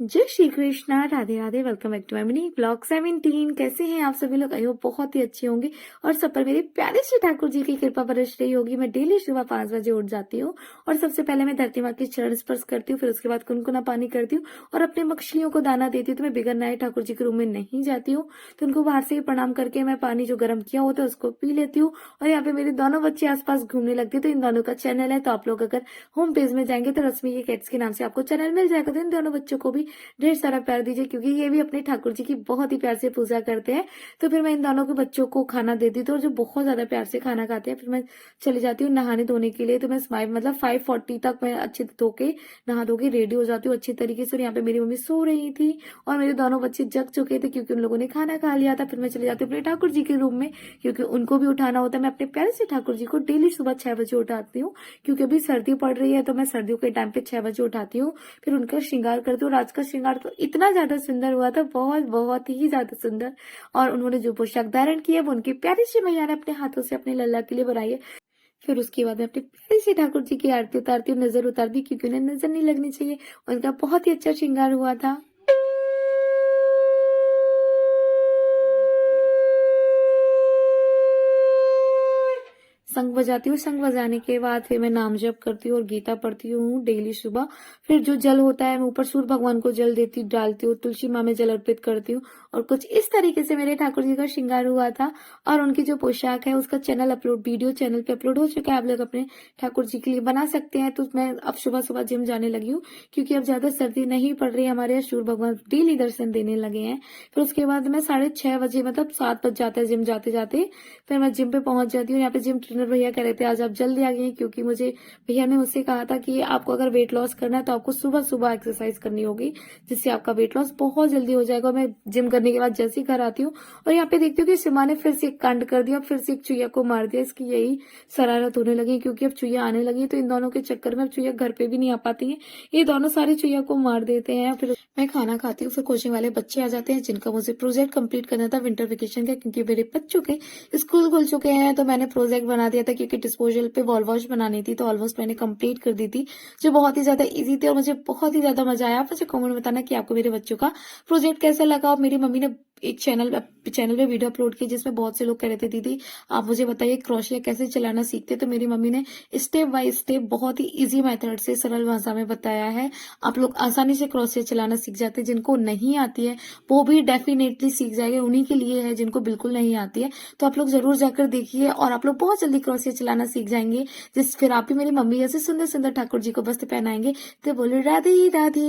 जय Shri Krishna, Radhe Radhe. Welcome back to my mini blog 17। कैसे हैं आप सभी लोग? आई होप बहुत ही अच्छे होंगे और सब पर मेरे प्यारे श्री ठाकुर जी की कृपा बरस रही होगी। मैं डेली सुबह 5 बजे उठ जाती हूँ और सबसे पहले मैं धरती माँ के चरण स्पर्श करती हूँ, फिर उसके बाद कुनकुना पानी करती हूँ और अपने मछलियों को दाना देती हूँ। तो मैं बिगड़ नए ठाकुर जी के रूम में नहीं जाती हूँ, तो उनको बाहर से ही प्रणाम करके मैं पानी जो गर्म किया होता है उसको पी लेती हूँ। और यहाँ पे मेरे दोनों बच्चे आसपास घूमने लगते हैं, तो इन दोनों का चैनल है, तो आप लोग अगर होम पेज में जाएंगे तो रश्मि के कैट्स के नाम से आपको चैनल मिल जाएगा। तो इन दोनों बच्चों को भी ढेर सारा प्यार दीजिए, क्योंकि ये भी अपने ठाकुर जी की बहुत ही प्यार से पूजा करते हैं। तो फिर मैं इन दोनों के बच्चों को खाना देती थी और जो बहुत ज्यादा प्यार से खाना खाते हैं, फिर मैं चली जाती हूँ नहाने धोने के लिए। तो मैं 5:40 तक मैं अच्छे धो के नहा धो के रेडी हो जाती हूँ अच्छी तरीके से। और यहाँ पे मेरी मम्मी सो रही थी और मेरे दोनों बच्चे जग चुके थे, क्योंकि उन लोगों ने खाना खा लिया था। फिर मैं चली जाती हूँ अपने ठाकुर जी के रूम में, क्योंकि उनको भी उठाना होता है। मैं अपने प्यारे से ठाकुर जी को डेली सुबह 6 बजे उठाती हूँ, क्योंकि अभी सर्दी पड़ रही है, तो मैं सर्दियों के टाइम पे 6 बजे उठाती हूँ। फिर उनका श्रृंगार करती हूँ। आज का श्रृंगार तो इतना ज्यादा सुंदर हुआ था, बहुत बहुत ही ज्यादा सुंदर। और उन्होंने जो पोशाक धारण की है वो उनकी प्यारी सी मैया ने अपने हाथों से अपने लल्ला के लिए बनाई है। फिर उसके बाद मैं अपने प्यारे से ठाकुर जी की आरती उतारती हूँ, नजर उतारती हूँ, क्योंकि उन्हें नजर नहीं लगनी चाहिए। उनका बहुत ही अच्छा श्रृंगार हुआ था। शंख बजाती हूँ। शंख बजाने के बाद फिर मैं नाम जप करती हूँ और गीता पढ़ती हूँ डेली सुबह। फिर जो जल होता है मैं ऊपर सूर्य भगवान को जल देती डालती हूँ, तुलसी माँ में जल अर्पित करती हूँ। और कुछ इस तरीके से मेरे ठाकुर जी का श्रृंगार हुआ था। और उनकी जो पोशाक है उसका चैनल अपलोड वीडियो चैनल पे अपलोड हो चुका है, आप लोग अपने ठाकुर जी के लिए बना सकते हैं। तो मैं अब सुबह सुबह जिम जाने लगी हूँ, क्योंकि अब ज्यादा सर्दी नहीं पड़ रही है, हमारे यहाँ सूर्य भगवान डेली दर्शन देने लगे हैं। फिर उसके बाद मैं 6:30 बजे, मतलब 7 बज जाता है जिम जाते जाते, फिर मैं जिम पे पहुंच जाती हूँ। यहाँ पे जिम ट्रेनर भैया कह रहे थे आज आप जल्दी आ गए हैं, क्योंकि मुझे भैया ने मुझसे कहा था कि आपको अगर वेट लॉस करना है तो आपको सुबह सुबह एक्सरसाइज करनी होगी, जिससे आपका वेट लॉस बहुत जल्दी हो जाएगा। मैं जिम करने के बाद जैसे ही घर आती हूँ और यहाँ पे देखती हूँ कि सिमा ने फिर से एक कांड कर दिया, फिर से एक चुईया को मार दिया। इसकी यही शरारत होने लगी, क्योंकि अब चुईया आने लगी, तो इन दोनों के चक्कर में अब चुईया घर पे भी नहीं आ पाती है। ये दोनों सारी चुईया को मार देते हैं। फिर मैं खाना खाती हूँ, फिर कोचिंग वाले बच्चे आ जाते हैं जिनका मुझे प्रोजेक्ट कंप्लीट करना था विंटर वेकेशन का, क्योंकि मेरे बच्चों के स्कूल खुल चुके हैं। तो मैंने प्रोजेक्ट बना दिया था, क्योंकि डिस्पोजल पे वॉल वॉश बनानी थी, तो ऑलमोस्ट मैंने कंप्लीट कर दी थी, जो बहुत ही ज्यादा इजी थी और मुझे बहुत ही ज्यादा मजा आया। आप मुझे कमेंट में बताना कि आपको मेरे बच्चों का प्रोजेक्ट कैसा लगा। और मेरी मम्मी ने एक चैनल पे वीडियो अपलोड की, जिसमें बहुत से लोग कह रहे थे दीदी आप मुझे बताइए क्रोशिया कैसे चलाना सीखते। तो मेरी मम्मी ने स्टेप बाय स्टेप बहुत ही इजी मेथड से सरल भाषा में बताया है। आप लोग आसानी से क्रोशिया चलाना सीख जाते हैं। जिनको नहीं आती है वो भी डेफिनेटली सीख जाएंगे, उन्हीं के लिए है जिनको बिल्कुल नहीं आती है। तो आप लोग जरूर जाकर देखिए और आप लोग बहुत जल्दी क्रोशिया चलाना सीख जाएंगे, जिस फिर आप भी मेरी मम्मी जैसे सुंदर सुंदर ठाकुर जी को वस्त्र पहनाएंगे। तो बोले राधे राधे।